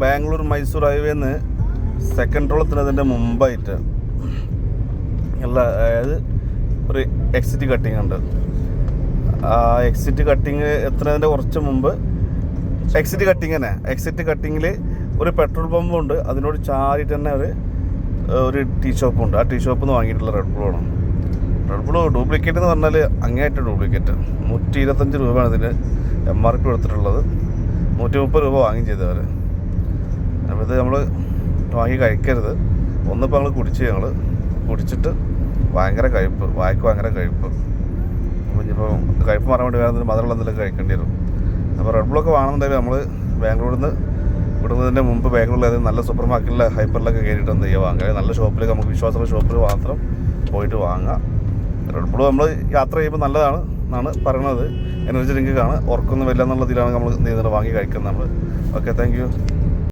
Bangalore Mysore ഹൈവേന്ന് second ടോളെത്തുന്നതിൻ്റെ മുമ്പായിട്ട് അതായത് ഒരു എക്സിറ്റ് കട്ടിങ് ഉണ്ട്. ആ എക്സിറ്റ് കട്ടിങ് എത്തുന്നതിൻ്റെ കുറച്ച് മുമ്പ് എക്സിറ്റ് കട്ടിങ്ങിൽ ഒരു പെട്രോൾ പമ്പുണ്ട്. അതിനോട് ചാരിയിട്ട് തന്നെ ഒരു ടീ ഷോപ്പുണ്ട്. ആ ടീ ഷോപ്പിൽ നിന്ന് വാങ്ങിയിട്ടുള്ള റെഡ് ബുള്ളാണ്. റെഡ് ബുള്ള് ഡ്യൂപ്ലിക്കേറ്റ് എന്ന് പറഞ്ഞാൽ അങ്ങേയറ്റ ഡ്യൂപ്ലിക്കേറ്റ്. 125 രൂപയാണ് ഇതിന് MRP കൊടുത്തിട്ടുള്ളത്. 130 രൂപ വാങ്ങി ചെയ്തവർ. അപ്പോൾ ഇത് നമ്മൾ വാങ്ങി കഴിക്കരുത്. ഒന്നിപ്പോൾ ഞങ്ങൾ കുടിച്ചിട്ട് ഭയങ്കര കഴിപ്പ്, വായ്ക്ക് ഭയങ്കര കഴിപ്പ്. അപ്പോൾ ഇനിയിപ്പോൾ കഴിപ്പ് മാറാൻ വേണ്ടി വേറെ മധുരമുള്ള എന്തെങ്കിലും കഴിക്കേണ്ടി വരും. അപ്പോൾ റെഡ് ബുള്ളൊക്കെ വേണമെന്നുണ്ടെങ്കിൽ നമ്മൾ ബാംഗ്ലൂരിൽ നിന്ന് വിടുന്നതിൻ്റെ മുമ്പ് ബാംഗ്ലൂരിൽ ഏതെങ്കിലും നല്ല സൂപ്പർ മാർക്കറ്റിലെ ഹൈപ്പറിലൊക്കെ കയറിയിട്ട് എന്ത് ചെയ്യുക വാങ്ങുക. നല്ല ഷോപ്പിലേക്ക് നമുക്ക് വിശ്വാസമുള്ള ഷോപ്പിൽ മാത്രം പോയിട്ട് വാങ്ങുക. റെഡ് ബുള്ള് നമ്മൾ യാത്ര ചെയ്യുമ്പോൾ നല്ലതാണ് എന്നാണ് പറയുന്നത്. എനർജി ഡ്രിങ്കാണ്. ഉറക്കൊന്നും വരില്ല എന്നുള്ളതിലാണ് നമ്മൾ എന്ത് ചെയ്യുന്നത് വാങ്ങി കഴിക്കുന്നത് നമ്മൾ. Okay, thank you.